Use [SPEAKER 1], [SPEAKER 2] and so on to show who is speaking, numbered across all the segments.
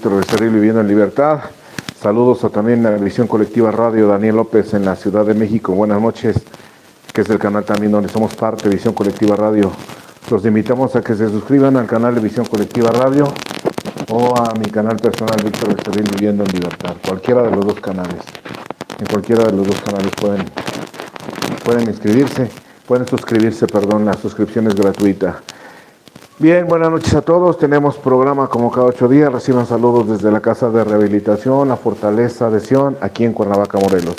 [SPEAKER 1] Víctor Becerril, Viviendo en Libertad. Saludos a también a la Visión Colectiva Radio Daniel López en la Ciudad de México. Buenas noches, que es el canal también donde somos parte de Visión Colectiva Radio. Los invitamos a que se suscriban al canal de Visión Colectiva Radio o a mi canal personal Víctor Becerril, Viviendo en Libertad. Cualquiera de los dos canales. En cualquiera de los dos canales pueden inscribirse, pueden suscribirse, perdón, la suscripción es gratuita. Bien, buenas noches a todos. Tenemos programa como cada 8 días. Reciban saludos desde la Casa de Rehabilitación, la Fortaleza de Sion, aquí en Cuernavaca, Morelos.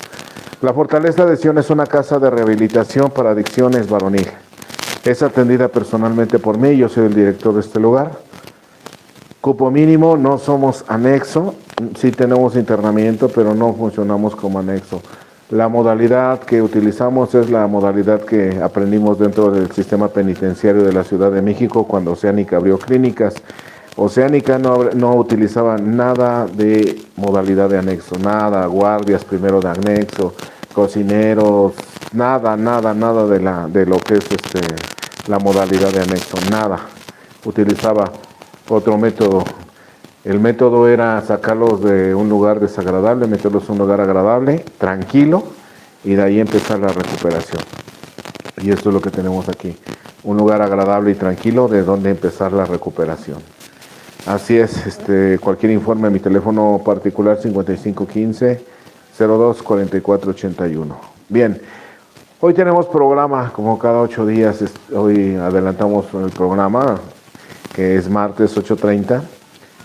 [SPEAKER 1] La Fortaleza de Sion es una casa de rehabilitación para adicciones varonil. Es atendida personalmente por mí, yo soy el director de este lugar. Cupo mínimo, no somos anexo, sí tenemos internamiento, pero no funcionamos como anexo. La modalidad que utilizamos es la modalidad que aprendimos dentro del sistema penitenciario de la Ciudad de México cuando Oceánica abrió clínicas. Oceánica no utilizaba nada de modalidad de anexo, nada, guardias primero de anexo, cocineros, nada de lo que es la modalidad de anexo, nada. Utilizaba otro método. El método era sacarlos de un lugar desagradable, meterlos a un lugar agradable, tranquilo, y de ahí empezar la recuperación. Y esto es lo que tenemos aquí, un lugar agradable y tranquilo de donde empezar la recuperación. Así es, cualquier informe a mi teléfono particular 5515-024481. Bien, hoy tenemos programa como cada 8 días, hoy adelantamos el programa, que es martes 8:30.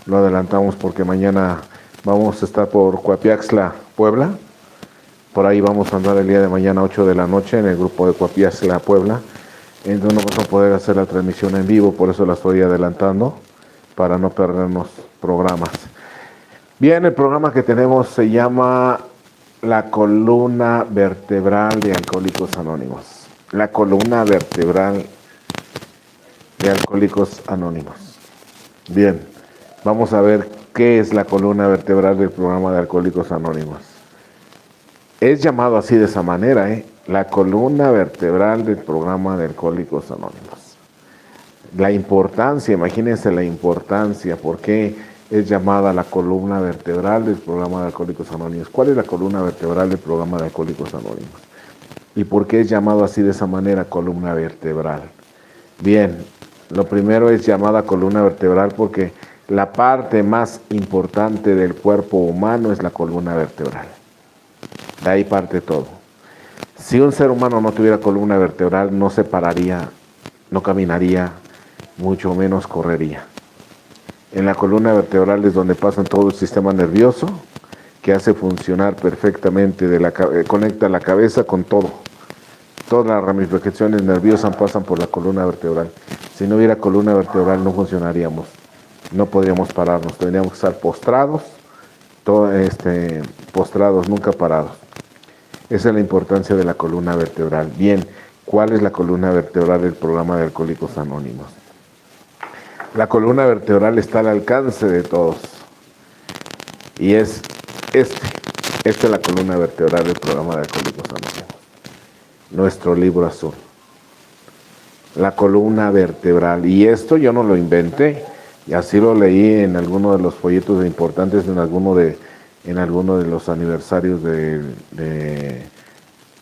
[SPEAKER 1] Lo adelantamos porque mañana vamos a estar por Coapiaxtla, Puebla. Por ahí vamos a andar el día de mañana 8 de la noche en el grupo de Coapiaxtla, Puebla. Entonces no vamos a poder hacer la transmisión en vivo, por eso la estoy adelantando, para no perdernos programas. Bien, el programa que tenemos se llama La Columna Vertebral de Alcohólicos Anónimos. La Columna Vertebral de Alcohólicos Anónimos. Bien. Vamos a ver qué es la columna vertebral del programa de Alcohólicos Anónimos. Es llamado así de esa manera, la columna vertebral del programa de Alcohólicos Anónimos. La importancia, imagínense la importancia, ¿por qué es llamada la columna vertebral del programa de Alcohólicos Anónimos? ¿Cuál es la columna vertebral del programa de Alcohólicos Anónimos? ¿Y por qué es llamado así de esa manera, columna vertebral? Bien, lo primero es llamada columna vertebral porque la parte más importante del cuerpo humano es la columna vertebral. De ahí parte todo. Si un ser humano no tuviera columna vertebral, no se pararía, no caminaría, mucho menos correría. En la columna vertebral es donde pasa todo el sistema nervioso, que hace funcionar perfectamente, conecta la cabeza con todo. Todas las ramificaciones nerviosas pasan por la columna vertebral. Si no hubiera columna vertebral, no funcionaríamos. No podríamos pararnos, tendríamos que estar postrados, postrados, nunca parados. Esa es la importancia de la columna vertebral. Bien, ¿cuál es la columna vertebral del programa de Alcohólicos Anónimos? La columna vertebral está al alcance de todos. Y es esta es la columna vertebral del programa de Alcohólicos Anónimos. Nuestro libro azul. La columna vertebral. Y esto yo no lo inventé. Y así lo leí en alguno de los folletos importantes, en alguno de los aniversarios de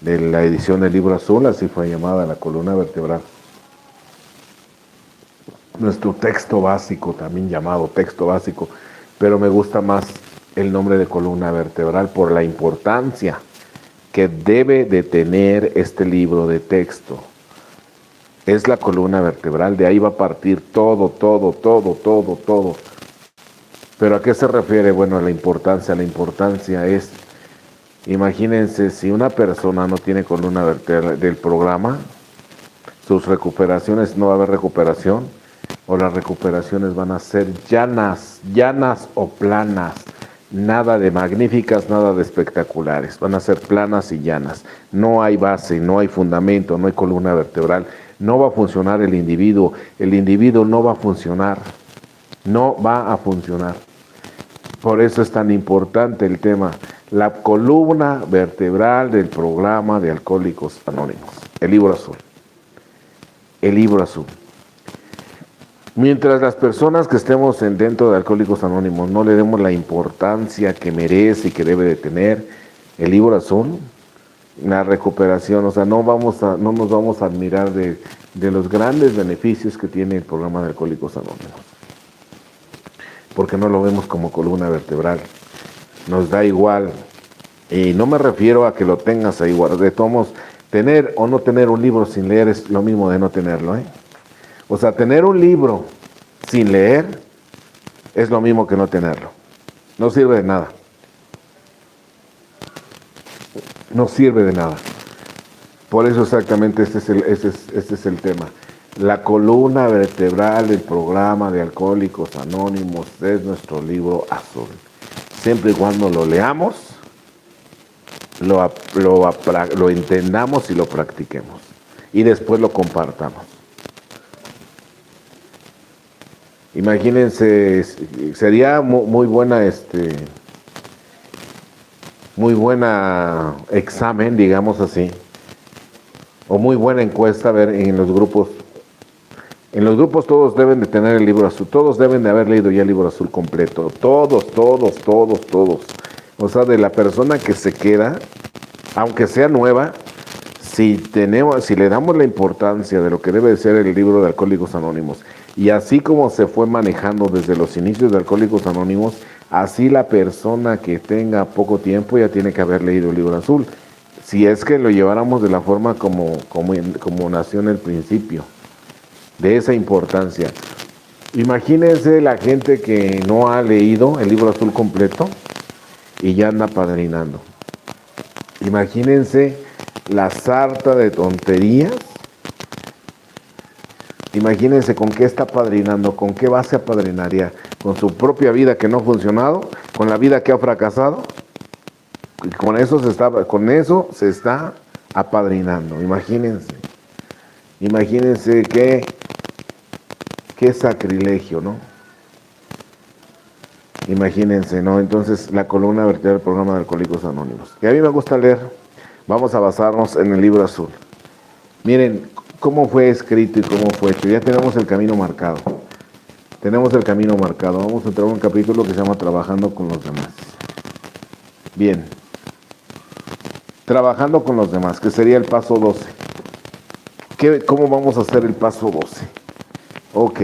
[SPEAKER 1] la edición del Libro Azul, así fue llamada la columna vertebral. Nuestro texto básico, también llamado texto básico, pero me gusta más el nombre de columna vertebral por la importancia que debe de tener este libro de texto. Es la columna vertebral, de ahí va a partir todo. ¿Pero a qué se refiere? Bueno, la importancia es, imagínense, si una persona no tiene columna vertebral del programa, sus recuperaciones, no va a haber recuperación, o las recuperaciones van a ser llanas o planas, nada de magníficas, nada de espectaculares, van a ser planas y llanas. No hay base, no hay fundamento, no hay columna vertebral. No va a funcionar el individuo no va a funcionar, Por eso es tan importante el tema, la columna vertebral del programa de Alcohólicos Anónimos, el libro azul. Mientras las personas que estemos dentro de Alcohólicos Anónimos no le demos la importancia que merece y que debe de tener el libro azul, la recuperación, o sea, no nos vamos a admirar de los grandes beneficios que tiene el programa de Alcohólicos Anónimos, porque no lo vemos como columna vertebral, nos da igual, y no me refiero a que lo tengas ahí, de todos, tener o no tener un libro sin leer es lo mismo de no tenerlo, ¿eh? O sea, tener un libro sin leer es lo mismo que no tenerlo. No sirve de nada. No sirve de nada. Por eso exactamente este es el tema. La columna vertebral del programa de Alcohólicos Anónimos es nuestro libro azul. Siempre y cuando lo leamos, lo entendamos y lo practiquemos. Y después lo compartamos. Imagínense, sería muy buena examen, digamos así, o muy buena encuesta, a ver, en los grupos. En los grupos todos deben de tener el libro azul, todos deben de haber leído ya el libro azul completo, todos. O sea, de la persona que se queda, aunque sea nueva, si le damos la importancia de lo que debe de ser el libro de Alcohólicos Anónimos, y así como se fue manejando desde los inicios de Alcohólicos Anónimos, así la persona que tenga poco tiempo ya tiene que haber leído el libro azul, si es que lo lleváramos de la forma como nació en el principio, de esa importancia. Imagínense la gente que no ha leído el libro azul completo y ya anda padrinando. Imagínense la sarta de tonterías. Imagínense con qué está padrinando, con qué base apadrinaría, con su propia vida que no ha funcionado, con la vida que ha fracasado, y con eso se está apadrinando. Imagínense qué sacrilegio, ¿no? Imagínense, ¿no? Entonces, la columna vertebral del programa de Alcohólicos Anónimos. Y a mí me gusta leer, vamos a basarnos en el libro azul. Miren cómo fue escrito y cómo fue hecho. Ya tenemos el camino marcado. Vamos a entrar a un capítulo que se llama Trabajando con los demás. Bien. Trabajando con los demás, que sería el paso 12. ¿Cómo vamos a hacer el paso 12? Ok.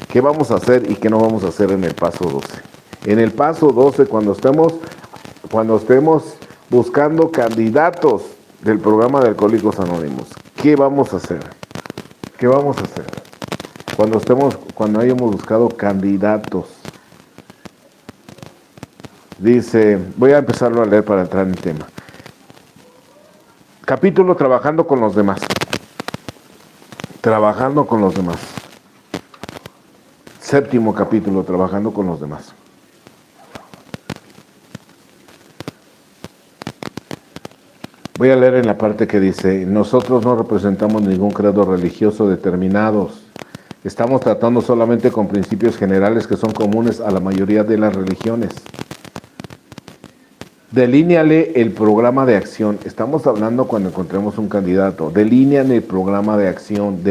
[SPEAKER 1] ¿Qué vamos a hacer y qué no vamos a hacer en el paso 12? En el paso 12, cuando estemos buscando candidatos del programa de Alcohólicos Anónimos, ¿qué vamos a hacer? Cuando hayamos buscado candidatos. Dice, voy a empezarlo a leer para entrar en el tema. Capítulo Trabajando con los demás. Trabajando con los demás. Séptimo capítulo, Trabajando con los demás. Voy a leer en la parte que dice, nosotros no representamos ningún credo religioso determinados. Estamos tratando solamente con principios generales que son comunes a la mayoría de las religiones. Delíneale el programa de acción. Estamos hablando cuando encontremos un candidato. Delíneale el programa de acción.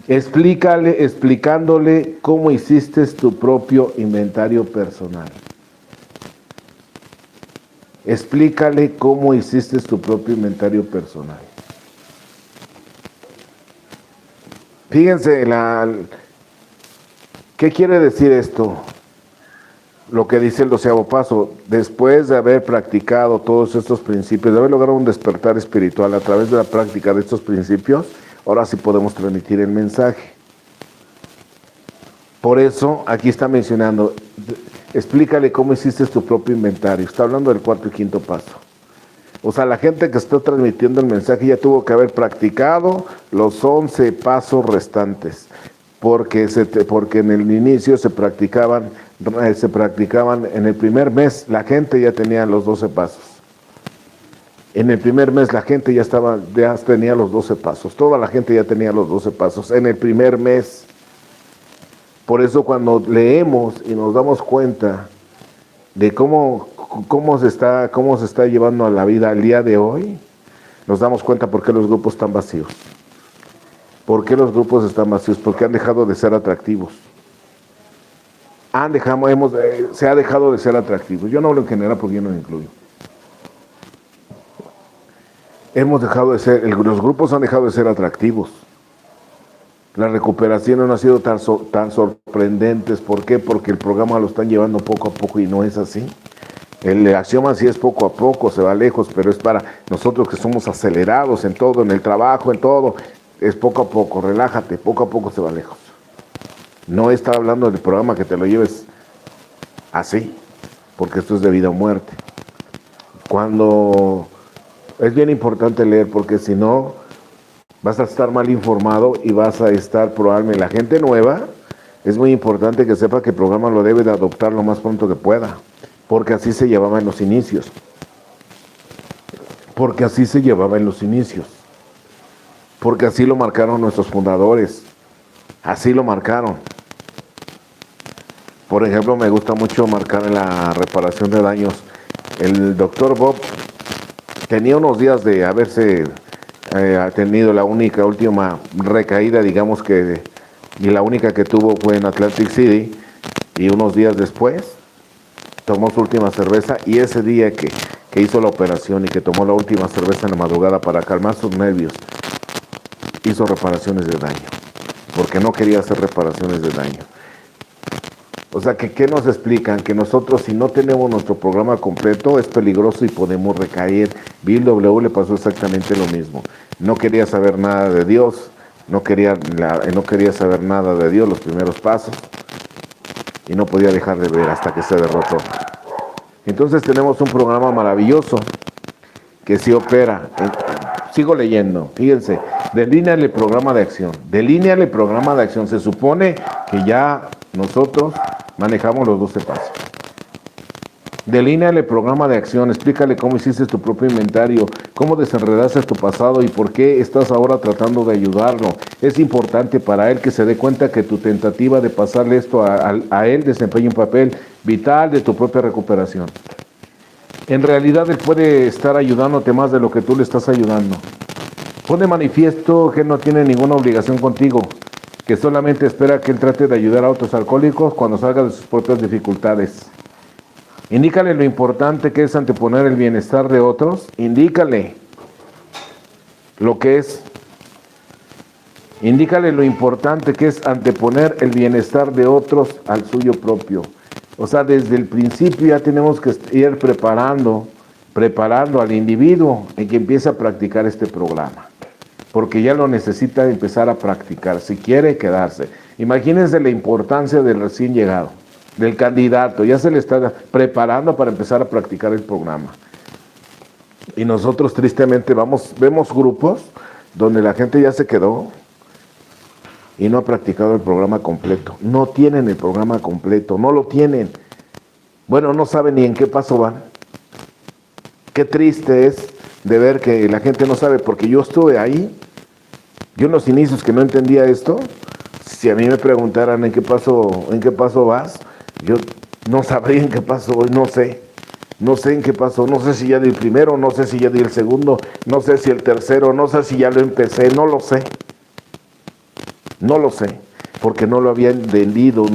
[SPEAKER 1] Explicándole cómo hiciste tu propio inventario personal. Explícale cómo hiciste tu propio inventario personal. Fíjense, ¿qué quiere decir esto? Lo que dice el 12º paso, después de haber practicado todos estos principios, de haber logrado un despertar espiritual a través de la práctica de estos principios, ahora sí podemos transmitir el mensaje. Por eso, aquí está mencionando, explícale cómo hiciste tu propio inventario. Está hablando del 4 y 5 paso. O sea, la gente que está transmitiendo el mensaje ya tuvo que haber practicado los 11 pasos restantes. Porque en el inicio se practicaban en el primer mes, la gente ya tenía los 12 pasos. En el primer mes la gente ya tenía los 12 pasos. Toda la gente ya tenía los 12 pasos en el primer mes. Por eso cuando leemos y nos damos cuenta de cómo se está llevando a la vida al día de hoy, nos damos cuenta por qué los grupos están vacíos. ¿Por qué los grupos están vacíos? Porque han dejado de ser atractivos. Se ha dejado de ser atractivos. Yo no hablo en general porque yo no me incluyo. Los grupos han dejado de ser atractivos. Las recuperaciones no han sido tan sorprendentes. ¿Por qué? Porque el programa lo están llevando poco a poco y no es así. El axioma sí es poco a poco, se va lejos, pero es para nosotros que somos acelerados en todo, en el trabajo, en todo. Es poco a poco, relájate, poco a poco se va lejos. No está hablando del programa que te lo lleves así, porque esto es de vida o muerte. Es bien importante leer, porque si no, vas a estar mal informado y vas a estar probablemente. La gente nueva, es muy importante que sepa que el programa lo debe de adoptar lo más pronto que pueda, porque así se llevaba en los inicios. Porque así se llevaba en los inicios. Porque así lo marcaron nuestros fundadores. Así lo marcaron. Por ejemplo, me gusta mucho marcar en la reparación de daños. El doctor Bob tenía unos días de haberse tenido la última recaída, digamos que, y la única que tuvo fue en Atlantic City, y unos días después tomó su última cerveza, y ese día que hizo la operación y que tomó la última cerveza en la madrugada para calmar sus nervios, hizo reparaciones de daño, porque no quería hacer reparaciones de daño. O sea, ¿qué nos explican? Que nosotros, si no tenemos nuestro programa completo, es peligroso y podemos recaer. Bill W. le pasó exactamente lo mismo. No quería saber nada de Dios, no quería saber nada de Dios los primeros pasos, y no podía dejar de ver hasta que se derrotó. Entonces tenemos un programa maravilloso que sí opera. Sigo leyendo, fíjense, delíneale programa de acción. Delíneale programa de acción. Se supone que ya nosotros manejamos los 12 pasos. Delíneale programa de acción, explícale cómo hiciste tu propio inventario, cómo desenredaste tu pasado y por qué estás ahora tratando de ayudarlo. Es importante para él que se dé cuenta que tu tentativa de pasarle esto a él desempeña un papel vital de tu propia recuperación. En realidad él puede estar ayudándote más de lo que tú le estás ayudando. Pon de manifiesto que él no tiene ninguna obligación contigo, que solamente espera que él trate de ayudar a otros alcohólicos cuando salga de sus propias dificultades. Indícale lo importante que es anteponer el bienestar de otros. Indícale lo importante que es anteponer el bienestar de otros al suyo propio. O sea, desde el principio ya tenemos que ir preparando al individuo en que empiece a practicar este programa, porque ya lo necesita empezar a practicar si quiere quedarse. Imagínense la importancia del recién llegado, del candidato, ya se le está preparando para empezar a practicar el programa. Y nosotros tristemente vemos grupos donde la gente ya se quedó y no ha practicado el programa completo. No tienen el programa completo, no lo tienen. Bueno, no saben ni en qué paso van. Qué triste es de ver que la gente no sabe, porque yo estuve ahí, yo en los inicios que no entendía esto. Si a mí me preguntaran en qué paso vas, yo no sabría en qué paso voy, no sé en qué paso, no sé si ya di el primero, no sé si ya di el segundo, no sé si el tercero, no sé si ya lo empecé, no lo sé, porque no lo había entendido,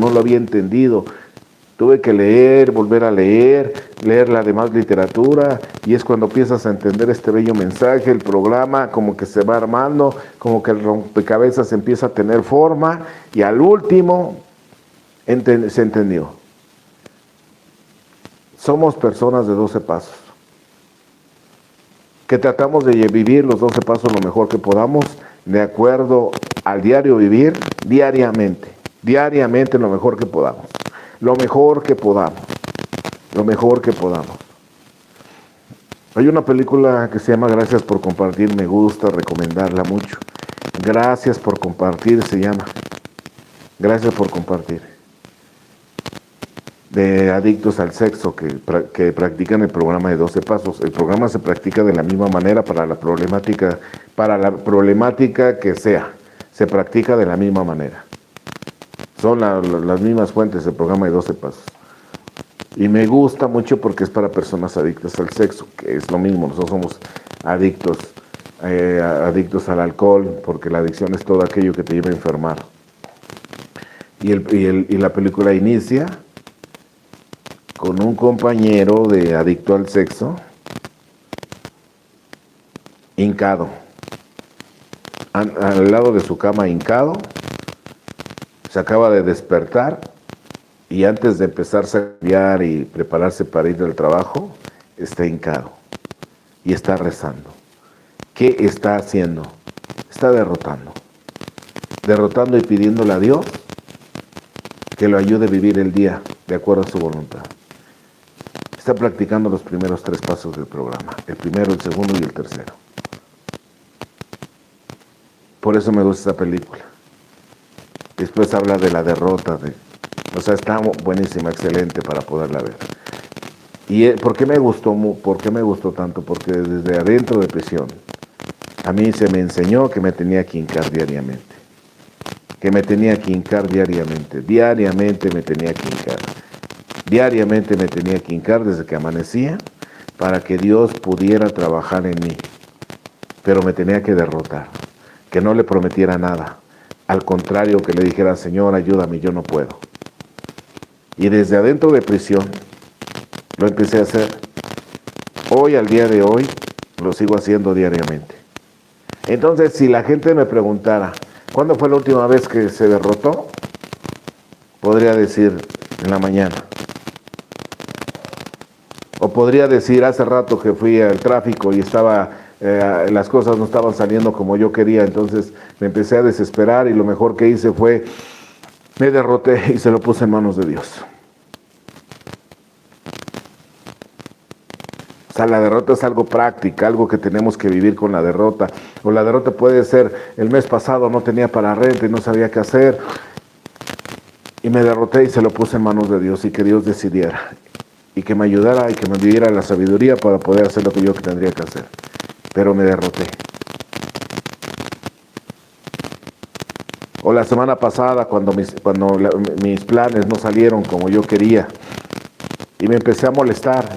[SPEAKER 1] Tuve que leer, volver a leer la demás literatura, y es cuando empiezas a entender este bello mensaje, el programa como que se va armando, como que el rompecabezas empieza a tener forma, y al último se entendió. Somos personas de 12 pasos, que tratamos de vivir los 12 pasos lo mejor que podamos, de acuerdo al diario vivir, diariamente lo mejor que podamos. Lo mejor que podamos. Hay una película que se llama Gracias por compartir, me gusta recomendarla mucho. Gracias por compartir se llama. Gracias por compartir. De adictos al sexo que practican el programa de 12 pasos. El programa se practica de la misma manera para la problemática que sea. Se practica de la misma manera. Son las mismas fuentes del programa de 12 pasos. Y me gusta mucho porque es para personas adictas al sexo, que es lo mismo, nosotros somos adictos adictos al alcohol, porque la adicción es todo aquello que te lleva a enfermar. Y la película inicia con un compañero de adicto al sexo, hincado, al lado de su cama hincado, se acaba de despertar y antes de empezarse a cambiar y prepararse para ir al trabajo, está hincado y está rezando. ¿Qué está haciendo? Está derrotando y pidiéndole a Dios que lo ayude a vivir el día de acuerdo a su voluntad. Está practicando los primeros 3 pasos del programa, el primero, el segundo y el tercero. Por eso me gusta esta película. Después habla de la derrota, está buenísima, excelente para poderla ver. ¿Y por qué me gustó tanto? Porque desde adentro de prisión, a mí se me enseñó que me tenía que hincar diariamente. Diariamente me tenía que hincar. Diariamente me tenía que hincar desde que amanecía para que Dios pudiera trabajar en mí. Pero me tenía que derrotar, que no le prometiera nada. Al contrario, que le dijera, Señor, ayúdame, yo no puedo. Y desde adentro de prisión lo empecé a hacer. Hoy, al día de hoy, lo sigo haciendo diariamente. Entonces, si la gente me preguntara, ¿cuándo fue la última vez que se derrotó? Podría decir, en la mañana. O podría decir, hace rato que fui al tráfico y las cosas no estaban saliendo como yo quería, entonces me empecé a desesperar y lo mejor que hice fue, me derroté y se lo puse en manos de Dios. O sea, la derrota es algo práctico, algo que tenemos que vivir con la derrota. O la derrota puede ser, el mes pasado no tenía para renta y no sabía qué hacer, y me derroté y se lo puse en manos de Dios y que Dios decidiera. Y que me ayudara y que me diera la sabiduría para poder hacer lo que yo tendría que hacer. Pero me derroté. O la semana pasada, cuando mis planes no salieron como yo quería, y me empecé a molestar,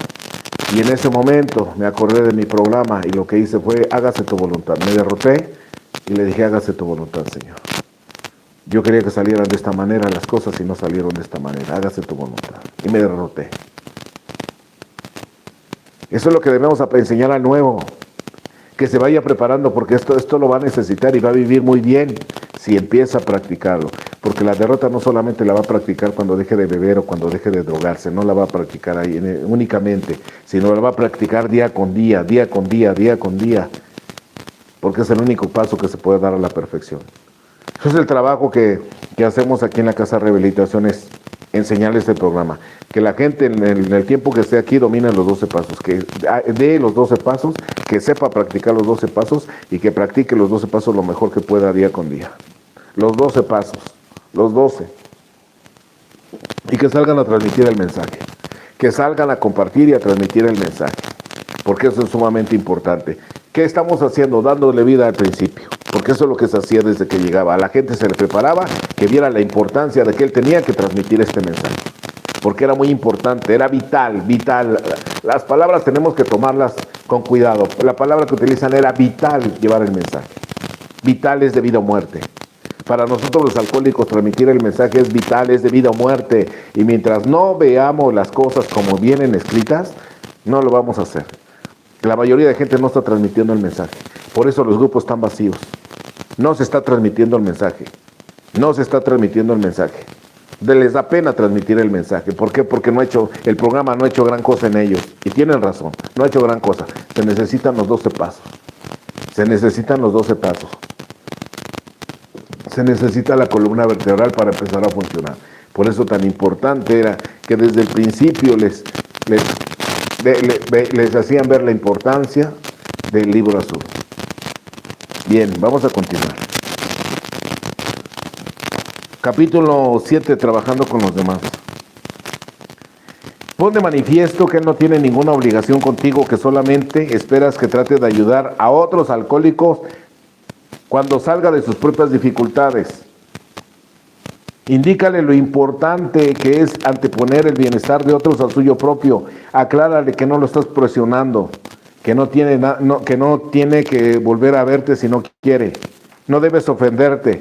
[SPEAKER 1] y en ese momento me acordé de mi programa, y lo que hice fue, hágase tu voluntad. Me derroté, y le dije, hágase tu voluntad, Señor. Yo quería que salieran de esta manera las cosas, y no salieron de esta manera. Hágase tu voluntad. Y me derroté. Eso es lo que debemos enseñar al nuevo, que se vaya preparando, porque esto lo va a necesitar y va a vivir muy bien si empieza a practicarlo, porque la derrota no solamente la va a practicar cuando deje de beber o cuando deje de drogarse, no la va a practicar ahí únicamente, sino la va a practicar día con día, porque es el único paso que se puede dar a la perfección. Eso es el trabajo que hacemos aquí en la Casa de Rehabilitación, es enseñarles este programa, que la gente en el tiempo que esté aquí domine los 12 pasos, que dé los 12 pasos, que sepa practicar los 12 pasos y que practique los 12 pasos lo mejor que pueda día con día. Los 12 pasos, los 12. Y que salgan a transmitir el mensaje, que salgan a compartir y a transmitir el mensaje, porque eso es sumamente importante. ¿Qué estamos haciendo? Dándole vida al principio, porque eso es lo que se hacía desde que llegaba. A la gente se le preparaba que viera la importancia de que él tenía que transmitir este mensaje, porque era muy importante, era vital. Las palabras tenemos que tomarlas con cuidado. La palabra que utilizan era vital, llevar el mensaje. Vital es de vida o muerte. Para nosotros los alcohólicos transmitir el mensaje es vital, es de vida o muerte. Y mientras no veamos las cosas como vienen escritas, no lo vamos a hacer. La mayoría de gente no está transmitiendo el mensaje. Por eso los grupos están vacíos. No se está transmitiendo el mensaje. Les da pena transmitir el mensaje. ¿Por qué? Porque el programa no ha hecho gran cosa en ellos. Y tienen razón, no ha hecho gran cosa. Se necesitan los 12 pasos. Se necesita la columna vertebral para empezar a funcionar. Por eso tan importante era que desde el principio les hacían ver la importancia del libro azul. Bien, vamos a continuar. Capítulo 7, trabajando con los demás. Pon de manifiesto que él no tiene ninguna obligación contigo, que solamente esperas que trate de ayudar a otros alcohólicos cuando salga de sus propias dificultades. Indícale lo importante que es anteponer el bienestar de otros al suyo propio. Aclárale que no lo estás presionando, que no tiene que volver a verte si no quiere. No debes ofenderte.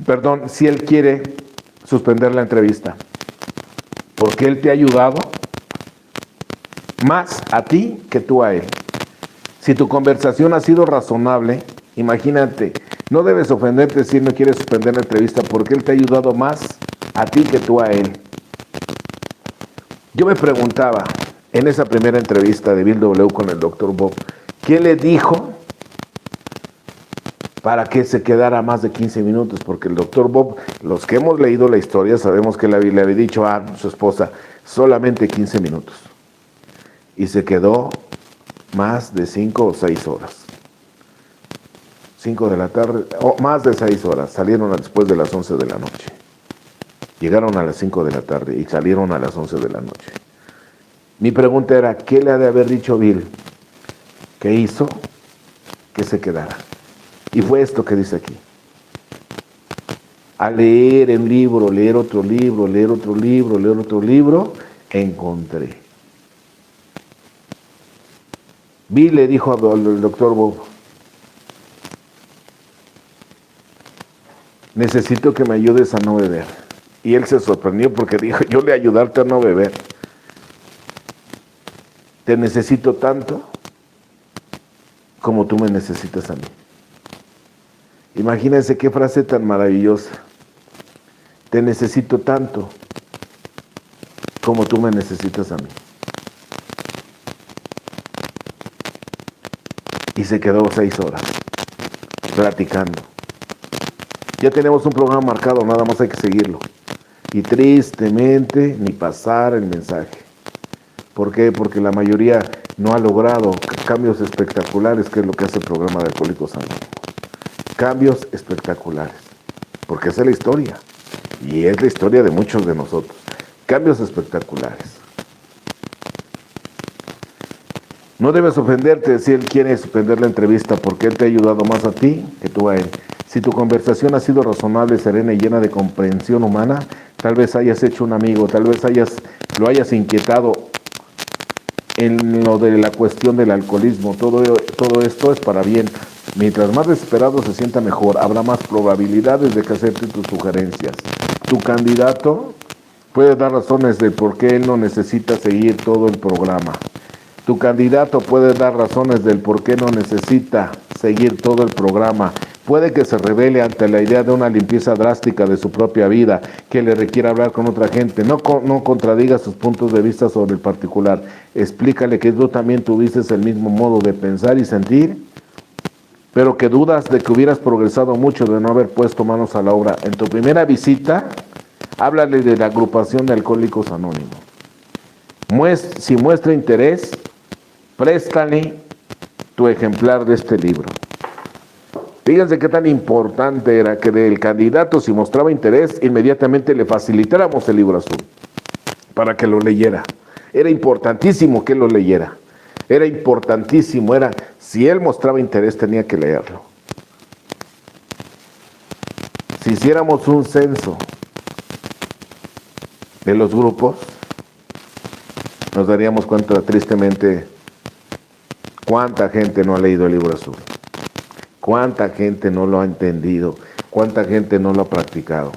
[SPEAKER 1] Perdón, si él quiere suspender la entrevista, porque él te ha ayudado más a ti que tú a él. Si tu conversación ha sido razonable, imagínate, no debes ofenderte si él no quiere suspender la entrevista, porque él te ha ayudado más a ti que tú a él. Yo me preguntaba en esa primera entrevista de Bill W. con el Dr. Bob, ¿qué le dijo para que se quedara más de 15 minutos? Porque el Dr. Bob, los que hemos leído la historia, sabemos que le había dicho a su esposa solamente 15 minutos. Y se quedó más de 5 o 6 horas. 5 de la tarde, o más de 6 horas. Salieron después de las 11 de la noche. Llegaron a las 5 de la tarde y salieron a las 11 de la noche. Mi pregunta era, ¿qué le ha de haber dicho Bill? ¿Qué hizo? Que se quedara. Y fue esto que dice aquí. A leer el libro, leer otro libro, leer otro libro, leer otro libro, encontré. Bill le dijo al doctor Bob, necesito que me ayudes a no beber. Y él se sorprendió porque dijo, yo le ayudarte a no beber. Te necesito tanto como tú me necesitas a mí. Imagínense qué frase tan maravillosa. Te necesito tanto como tú me necesitas a mí. Y se quedó 6 horas platicando. Ya tenemos un programa marcado, nada más hay que seguirlo. Y tristemente ni pasar el mensaje. ¿Por qué? Porque la mayoría no ha logrado cambios espectaculares, que es lo que hace el programa de Alcohólicos Anónimos. Cambios espectaculares. Porque esa es la historia. Y es la historia de muchos de nosotros. Cambios espectaculares. No debes ofenderte si él quiere suspender la entrevista, porque él te ha ayudado más a ti que tú a él. Si tu conversación ha sido razonable, serena y llena de comprensión humana, tal vez hayas hecho un amigo, tal vez lo hayas inquietado en lo de la cuestión del alcoholismo. Todo esto es para bien. Mientras más desesperado se sienta mejor, habrá más probabilidades de que acepte tus sugerencias. Tu candidato puede dar razones de por qué él no necesita seguir todo el programa. Tu candidato puede dar razones del por qué no necesita seguir todo el programa. Puede que se revele ante la idea de una limpieza drástica de su propia vida, que le requiera hablar con otra gente. No contradiga sus puntos de vista sobre el particular. Explícale que tú también tuviste el mismo modo de pensar y sentir, pero que dudas de que hubieras progresado mucho de no haber puesto manos a la obra. En tu primera visita, háblale de la agrupación de Alcohólicos Anónimos. Si muestra interés, préstale tu ejemplar de este libro. Fíjense qué tan importante era que del candidato, si mostraba interés, inmediatamente le facilitáramos el libro azul para que lo leyera. Era importantísimo que lo leyera. Era importantísimo, si él mostraba interés tenía que leerlo. Si hiciéramos un censo de los grupos, nos daríamos cuenta tristemente cuánta gente no ha leído el libro azul, cuánta gente no lo ha entendido, cuánta gente no lo ha practicado.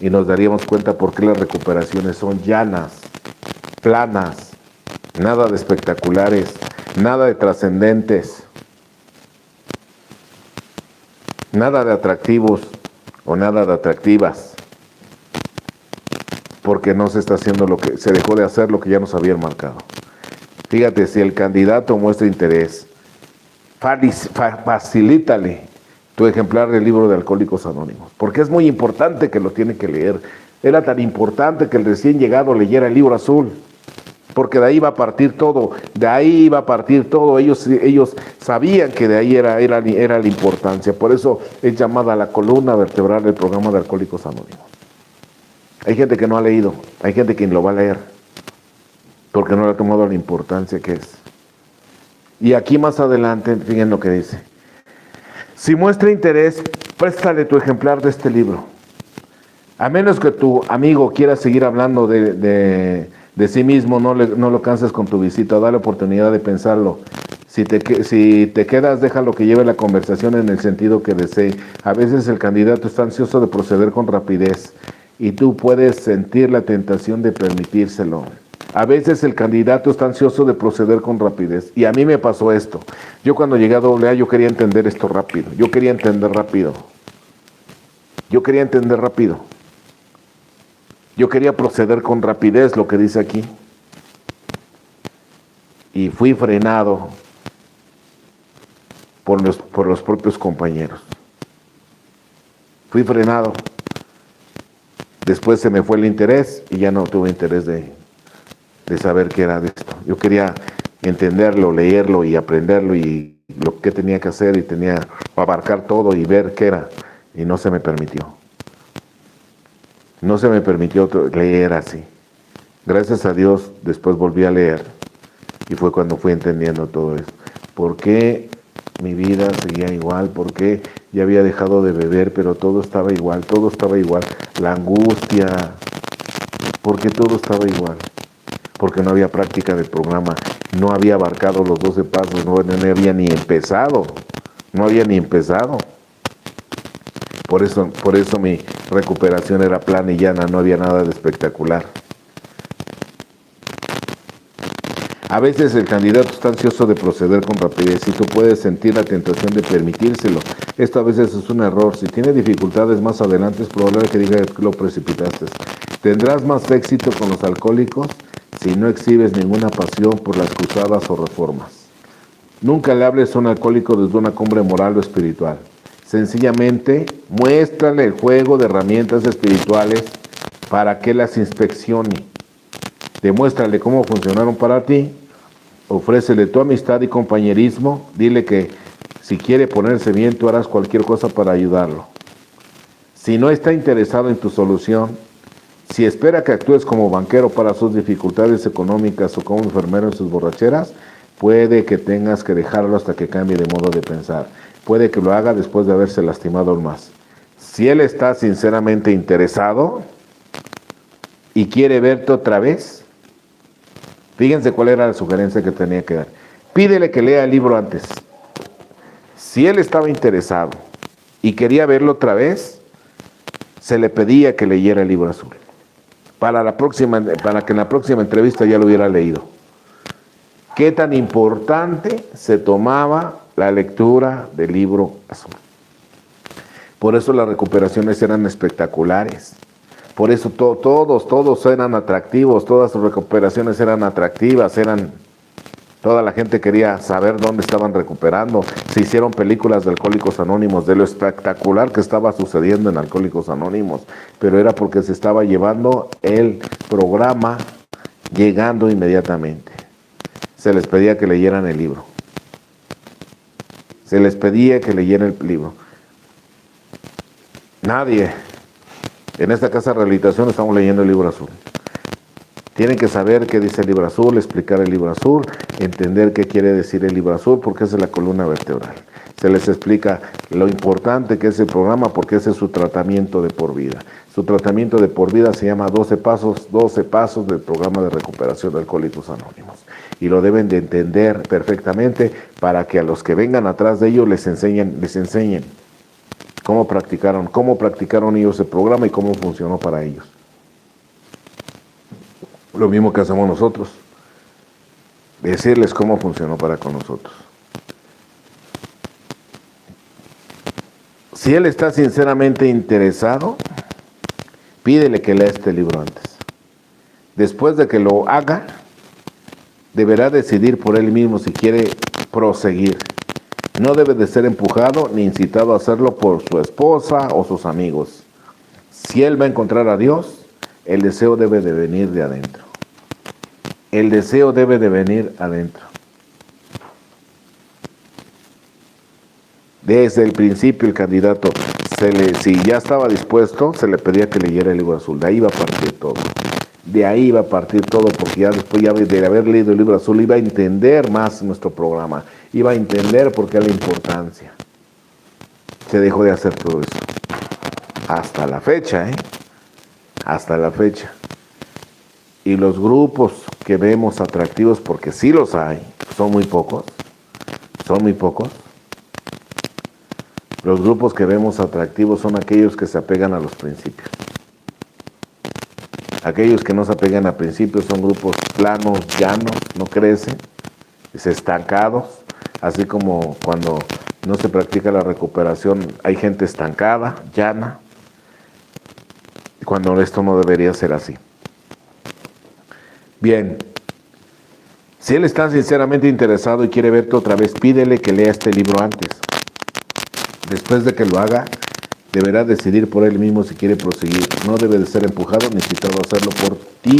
[SPEAKER 1] Y nos daríamos cuenta por qué las recuperaciones son llanas, planas, nada de espectaculares, nada de trascendentes, nada de atractivos o nada de atractivas, porque no se está haciendo se dejó de hacer lo que ya nos habían marcado. Fíjate, si el candidato muestra interés, facilítale tu ejemplar del libro de Alcohólicos Anónimos, porque es muy importante que lo tiene que leer. Era tan importante que el recién llegado leyera el libro azul, porque de ahí va a partir todo, Ellos sabían que de ahí era la importancia. Por eso es llamada la columna vertebral del programa de Alcohólicos Anónimos. Hay gente que no ha leído, hay gente que lo va a leer, porque no le ha tomado la importancia que es. Y aquí más adelante, fíjense lo que dice. Si muestra interés, préstale tu ejemplar de este libro. A menos que tu amigo quiera seguir hablando de de sí mismo, no lo canses con tu visita, dale oportunidad de pensarlo. Si te quedas, déjalo que lleve la conversación en el sentido que desee. A veces el candidato está ansioso de proceder con rapidez y tú puedes sentir la tentación de permitírselo. A veces el candidato está ansioso de proceder con rapidez. Y a mí me pasó esto. Yo cuando llegué a AA, yo quería entender esto rápido. Yo quería entender rápido. Yo quería entender rápido. Yo quería proceder con rapidez, lo que dice aquí. Y fui frenado por los propios compañeros. Fui frenado. Después se me fue el interés y ya no tuve interés de saber qué era de esto. Yo quería entenderlo, leerlo y aprenderlo y lo que tenía que hacer y tenía que abarcar todo y ver qué era. Y no se me permitió. No se me permitió leer así. Gracias a Dios después volví a leer y fue cuando fui entendiendo todo eso. ¿Por qué mi vida seguía igual? ¿Por qué ya había dejado de beber pero todo estaba igual? Todo estaba igual. La angustia. ¿Por qué todo estaba igual? Porque no había práctica del programa, no había abarcado los 12 pasos, no había ni empezado, no había ni empezado. Por eso mi recuperación era plana y llana, no había nada de espectacular. A veces el candidato está ansioso de proceder con rapidez y tú puedes sentir la tentación de permitírselo. Esto a veces es un error. Si tiene dificultades más adelante es probable que diga que lo precipitaste. Tendrás más éxito con los alcohólicos si no exhibes ninguna pasión por las cruzadas o reformas. Nunca le hables a un alcohólico desde una cumbre moral o espiritual. Sencillamente, muéstrale el juego de herramientas espirituales para que las inspeccione. Demuéstrale cómo funcionaron para ti. Ofrécele tu amistad y compañerismo. Dile que si quiere ponerse bien, tú harás cualquier cosa para ayudarlo. Si no está interesado en tu solución, si espera que actúes como banquero para sus dificultades económicas o como enfermero en sus borracheras, puede que tengas que dejarlo hasta que cambie de modo de pensar. Puede que lo haga después de haberse lastimado aún más. Si él está sinceramente interesado y quiere verte otra vez, fíjense cuál era la sugerencia que tenía que dar. Pídele que lea el libro antes. Si él estaba interesado y quería verlo otra vez, se le pedía que leyera el libro azul. Para que en la próxima entrevista ya lo hubiera leído. ¿Qué tan importante se tomaba la lectura del libro azul? Por eso las recuperaciones eran espectaculares. Por eso todos eran atractivos, todas sus recuperaciones eran atractivas, toda la gente quería saber dónde estaban recuperando. Se hicieron películas de Alcohólicos Anónimos, de lo espectacular que estaba sucediendo en Alcohólicos Anónimos, pero era porque se estaba llevando el programa llegando inmediatamente. Se les pedía que leyeran el libro. Se les pedía que leyeran el libro. Nadie. En esta casa de rehabilitación estamos leyendo el libro azul. Tienen que saber qué dice el libro azul, explicar el libro azul, entender qué quiere decir el libro azul, porque esa es la columna vertebral. Se les explica lo importante que es el programa, porque ese es su tratamiento de por vida. Su tratamiento de por vida se llama 12 pasos del programa de recuperación de Alcohólicos Anónimos. Y lo deben de entender perfectamente para que a los que vengan atrás de ellos les enseñen cómo practicaron ellos el programa y cómo funcionó para ellos. Lo mismo que hacemos nosotros, decirles cómo funcionó para con nosotros. Si él está sinceramente interesado, pídele que lea este libro antes. Después de que lo haga, deberá decidir por él mismo si quiere proseguir. No debe de ser empujado ni incitado a hacerlo por su esposa o sus amigos. Si él va a encontrar a Dios, el deseo debe de venir de adentro. El deseo debe de venir adentro. Desde el principio el candidato, si ya estaba dispuesto, se le pedía que leyera el libro azul. De ahí va a partir todo. De ahí va a partir todo, porque ya después de haber leído el libro azul iba a entender más nuestro programa. Iba a entender por qué la importancia. Se dejó de hacer todo eso. Hasta la fecha, Hasta la fecha. Y los grupos que vemos atractivos, porque sí los hay, son muy pocos, los grupos que vemos atractivos son aquellos que se apegan a los principios. Aquellos que no se apegan a principios son grupos planos, llanos, no crecen, estancados, así como cuando no se practica la recuperación, hay gente estancada, llana, cuando esto no debería ser así. Bien, si él está sinceramente interesado y quiere verte otra vez, pídele que lea este libro antes. Después de que lo haga, deberá decidir por él mismo si quiere proseguir. No debe de ser empujado ni citado a hacerlo por ti,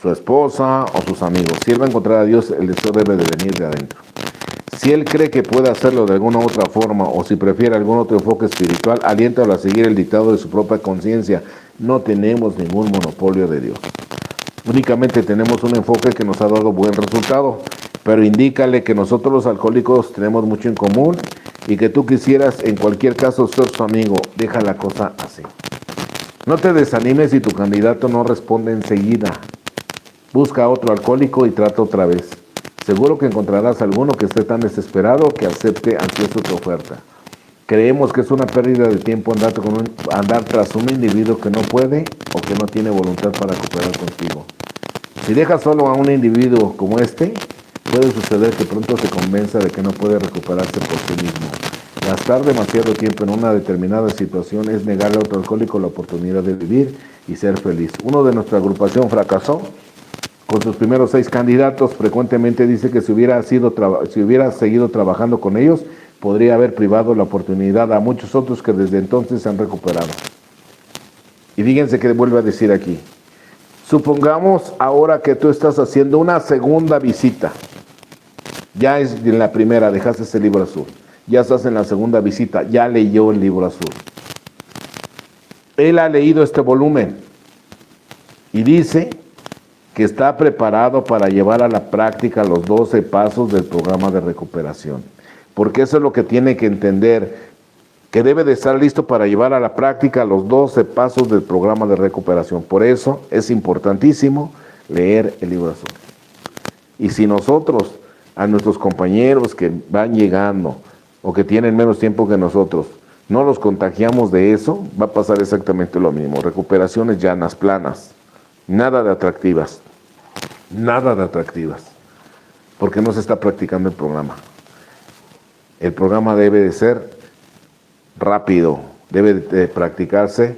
[SPEAKER 1] su esposa o sus amigos. Si él va a encontrar a Dios, el deseo debe de venir de adentro. Si él cree que puede hacerlo de alguna otra forma o si prefiere algún otro enfoque espiritual, aliéntalo a seguir el dictado de su propia conciencia. No tenemos ningún monopolio de Dios. Únicamente tenemos un enfoque que nos ha dado buen resultado, pero indícale que nosotros los alcohólicos tenemos mucho en común y que tú quisieras en cualquier caso ser su amigo. Deja la cosa así. No te desanimes si tu candidato no responde enseguida. Busca a otro alcohólico y trata otra vez. Seguro que encontrarás alguno que esté tan desesperado que acepte ansioso tu oferta. Creemos que es una pérdida de tiempo andar tras un individuo que no puede o que no tiene voluntad para cooperar contigo. Si dejas solo a un individuo como este, puede suceder que pronto se convenza de que no puede recuperarse por sí mismo. Gastar demasiado tiempo en una determinada situación es negarle a otro alcohólico la oportunidad de vivir y ser feliz. Uno de nuestra agrupación fracasó con sus primeros 6 candidatos. Frecuentemente dice que si hubiera seguido trabajando con ellos, podría haber privado la oportunidad a muchos otros que desde entonces se han recuperado. Y fíjense que vuelve a decir aquí, supongamos ahora que tú estás haciendo una segunda visita. Ya es en la primera, dejaste ese libro azul. Ya estás en la segunda visita, ya leyó el libro azul. Él ha leído este volumen y dice que está preparado para llevar a la práctica los 12 pasos del programa de recuperación. Porque eso es lo que tiene que entender, que debe de estar listo para llevar a la práctica los 12 pasos del programa de recuperación. Por eso es importantísimo leer el libro azul. Y si nosotros, a nuestros compañeros que van llegando o que tienen menos tiempo que nosotros, no los contagiamos de eso, va a pasar exactamente lo mismo. Recuperaciones llanas, planas, nada de atractivas, porque no se está practicando el programa. El programa debe de ser rápido, debe de practicarse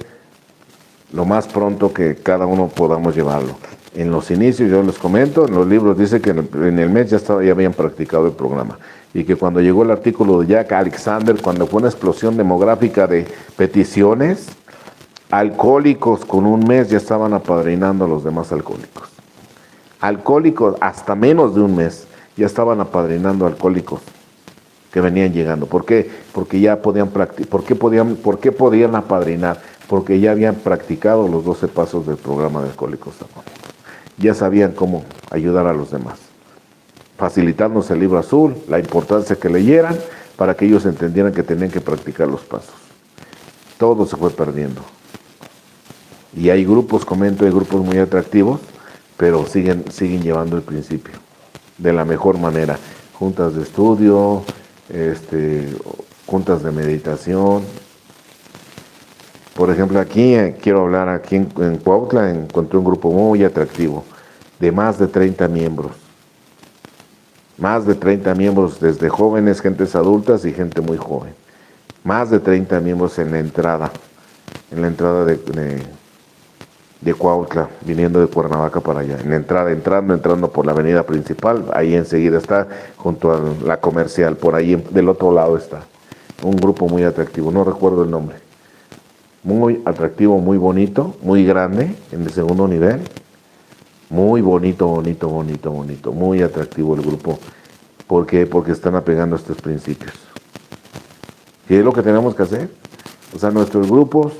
[SPEAKER 1] lo más pronto que cada uno podamos llevarlo. En los inicios, yo les comento, en los libros dice que en el mes ya habían practicado el programa. Y que cuando llegó el artículo de Jack Alexander, cuando fue una explosión demográfica de peticiones, alcohólicos con un mes ya estaban apadrinando a los demás alcohólicos. Alcohólicos hasta menos de un mes ya estaban apadrinando alcohólicos que venían llegando. ¿Por qué? Porque ya podían practicar. ¿Por qué podían apadrinar? Porque ya habían practicado los 12 pasos del programa de Alcohólicos Anónimos. Ya sabían cómo ayudar a los demás. Facilitarnos el libro azul, la importancia que leyeran, para que ellos entendieran que tenían que practicar los pasos. Todo se fue perdiendo. Y hay grupos, comento, hay grupos muy atractivos, pero siguen llevando el principio de la mejor manera. Juntas de estudio, juntas de meditación. Por ejemplo, aquí quiero hablar, aquí en Cuautla encontré un grupo muy atractivo de más de 30 miembros. Más de 30 miembros, desde jóvenes, gentes adultas y gente muy joven. Más de 30 miembros en la entrada de Cuautla, viniendo de Cuernavaca para allá. En la entrada, entrando por la avenida principal, ahí enseguida está, junto a la comercial, por ahí del otro lado está. Un grupo muy atractivo, no recuerdo el nombre. Muy atractivo, muy bonito, muy grande, en el segundo nivel. Muy bonito, muy atractivo el grupo. ¿Por qué? Porque están apegando a estos principios. ¿Qué es lo que tenemos que hacer? O sea, nuestros grupos,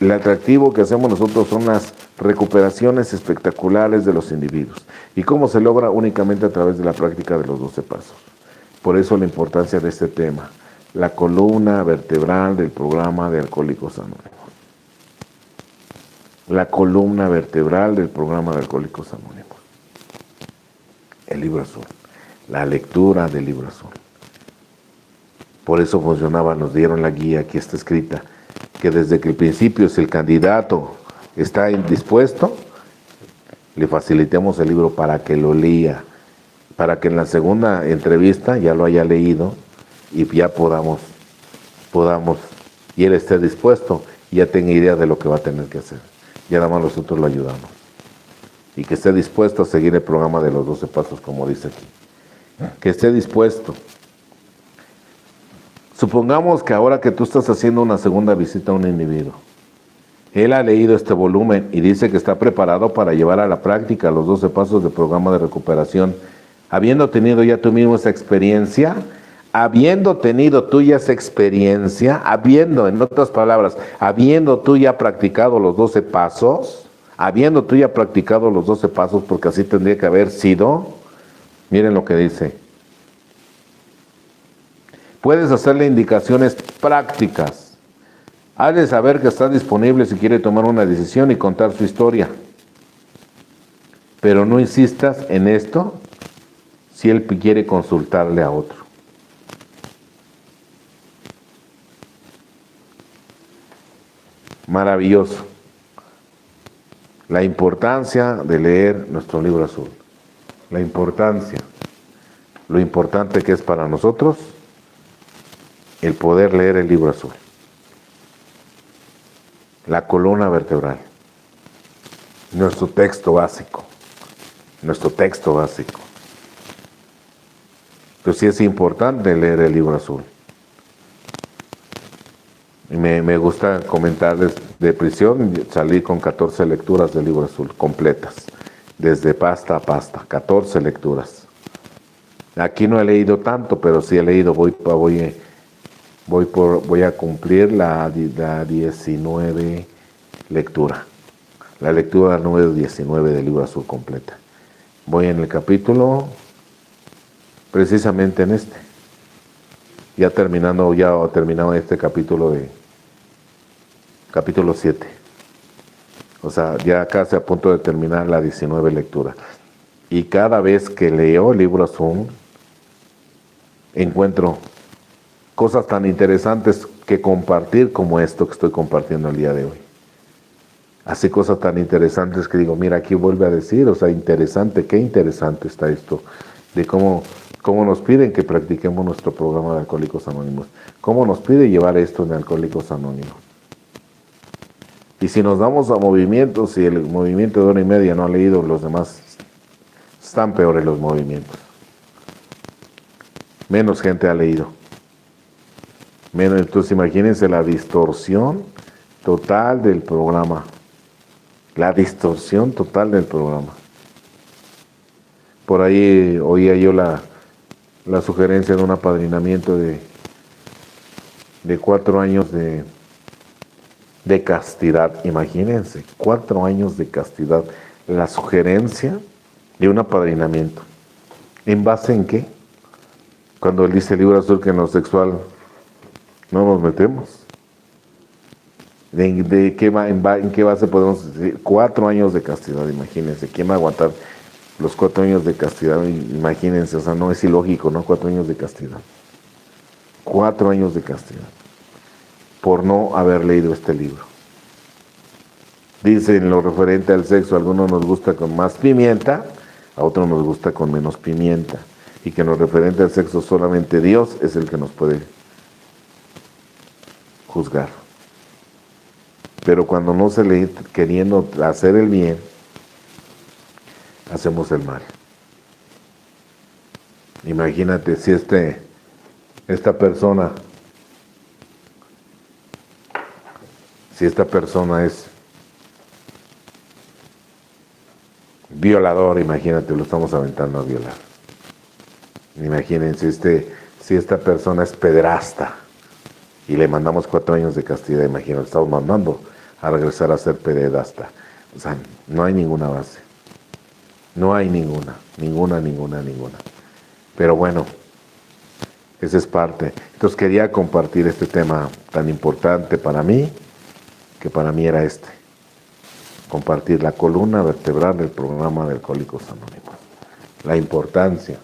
[SPEAKER 1] el atractivo que hacemos nosotros son las recuperaciones espectaculares de los individuos. ¿Y cómo se logra? Únicamente a través de la práctica de los 12 pasos. Por eso la importancia de este tema, la columna vertebral del programa de Alcohólicos Anónimos. la columna vertebral del programa de Alcohólicos Anónimos. El libro azul, la lectura del libro azul. Por eso funcionaba, nos dieron la guía, aquí está escrita, que desde que el principio, si el candidato está indispuesto, le facilitemos el libro para que lo lea, para que en la segunda entrevista ya lo haya leído y ya podamos, y él esté dispuesto y ya tenga idea de lo que va a tener que hacer. Ya nada más nosotros lo ayudamos. Y que esté dispuesto a seguir el programa de los 12 pasos, como dice aquí. Que esté dispuesto. Supongamos que ahora que tú estás haciendo una segunda visita a un individuo, él ha leído este volumen y dice que está preparado para llevar a la práctica los 12 pasos del programa de recuperación. Habiendo tenido ya tú mismo esa experiencia, habiendo tenido tú ya esa experiencia, en otras palabras, habiendo tú ya practicado los 12 pasos, porque así tendría que haber sido, miren lo que dice. Puedes hacerle indicaciones prácticas. Ha de saber que está disponible si quiere tomar una decisión y contar su historia. Pero no insistas en esto si él quiere consultarle a otro. Maravilloso. La importancia de leer nuestro libro azul. La importancia. Lo importante que es para nosotros el poder leer el libro azul. La columna vertebral. Nuestro texto básico. Entonces sí es importante leer el libro azul. Y me gusta comentarles, de prisión salí con 14 lecturas del libro azul, completas, desde pasta a pasta, 14 lecturas. Aquí no he leído tanto, pero sí he leído, voy a cumplir la 19 lectura. La lectura número 19 del libro azul completa. Voy en el capítulo, precisamente en este. Ya he terminado este capítulo capítulo 7. O sea, ya casi a punto de terminar la 19 lectura. Y cada vez que leo el libro azul, encuentro cosas tan interesantes que compartir como esto que estoy compartiendo el día de hoy. Así cosas tan interesantes que digo, mira, aquí vuelve a decir, o sea, interesante, qué interesante está esto, de cómo nos piden que practiquemos nuestro programa de Alcohólicos Anónimos, cómo nos pide llevar esto en Alcohólicos Anónimos. Y si nos damos a movimientos, si el movimiento de 1 hora y media no ha leído, los demás están peores los movimientos. Menos gente ha leído. Entonces imagínense la distorsión total del programa. Por ahí oía yo la sugerencia de un apadrinamiento de 4 años de castidad. Imagínense, 4 años de castidad. La sugerencia de un apadrinamiento. ¿En base en qué? Cuando él dice el libro azul que en lo sexual no nos metemos. ¿En qué base podemos decir? 4 años de castidad, imagínense. ¿Quién va a aguantar los 4 años de castidad? Imagínense, o sea, no es ilógico, ¿no? 4 años de castidad. 4 años de castidad. Por no haber leído este libro. Dice en lo referente al sexo, a algunos nos gusta con más pimienta, a otros nos gusta con menos pimienta. Y que en lo referente al sexo solamente Dios es el que nos puede juzgar. Pero cuando no se lee queriendo hacer el bien, hacemos el mal. Imagínate si esta persona es violador, imagínate, lo estamos aventando a violar. Imagínense si esta persona es pederasta y le mandamos 4 años de castidad, imagínate, estamos mandando a regresar a ser pederasta. O sea, no hay ninguna base. No hay ninguna. Pero bueno, esa es parte. Entonces quería compartir este tema tan importante para mí, que para mí era este. compartir la columna vertebral del programa de Alcohólicos Anónimos. La importancia.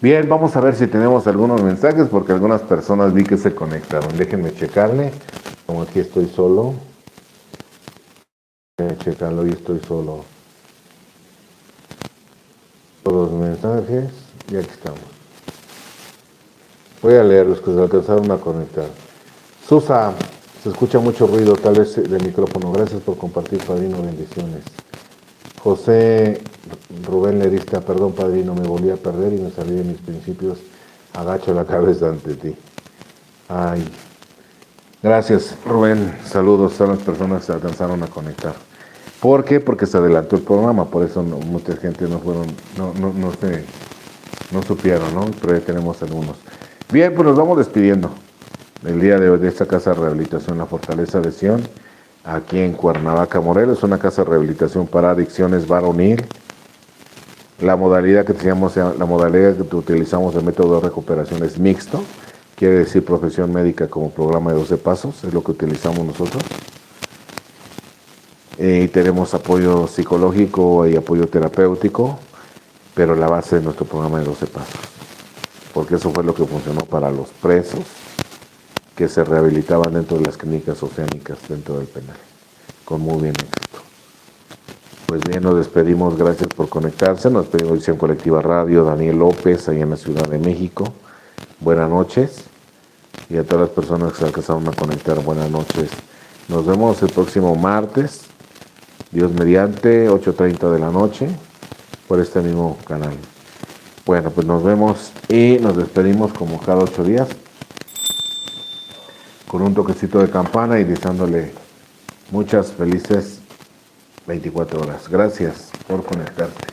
[SPEAKER 1] Bien, vamos a ver si tenemos algunos mensajes, porque algunas personas vi que se conectaron. Déjenme checarle, como aquí estoy solo. Déjenme checarlo, y estoy solo. Todos los mensajes, y aquí estamos. Voy a leer los que se alcanzaron a conectar. Susa, se escucha mucho ruido, tal vez de micrófono. Gracias por compartir, padrino, bendiciones. José Rubén Lerista, perdón, padrino, me volví a perder y me salí de mis principios. Agacho la cabeza ante ti. Ay. Gracias, Rubén. Saludos a las personas que se alcanzaron a conectar. ¿Por qué? Porque se adelantó el programa, por eso mucha gente no supieron, ¿no? Pero ya tenemos algunos. Bien, pues nos vamos despidiendo el día de hoy de esta casa de rehabilitación La Fortaleza de Sion, aquí en Cuernavaca, Morelos. Es una casa de rehabilitación para adicciones varonil. La modalidad que utilizamos de método de recuperación es mixto, quiere decir profesión médica como programa de 12 pasos, es lo que utilizamos nosotros. Y tenemos apoyo psicológico y apoyo terapéutico, pero la base de nuestro programa de 12 pasos, porque eso fue lo que funcionó para los presos que se rehabilitaban dentro de las clínicas oceánicas dentro del penal, con muy bien éxito. Pues bien, nos despedimos, gracias por conectarse, nos despedimos de Visión Colectiva Radio, Daniel López, allá en la Ciudad de México. Buenas noches, y a todas las personas que se alcanzaron a conectar, buenas noches. Nos vemos el próximo martes, Dios mediante, 8:30 de la noche, por este mismo canal. Bueno, pues nos vemos y nos despedimos como cada 8 días, con un toquecito de campana y deseándole muchas felices 24 horas. Gracias por conectarte.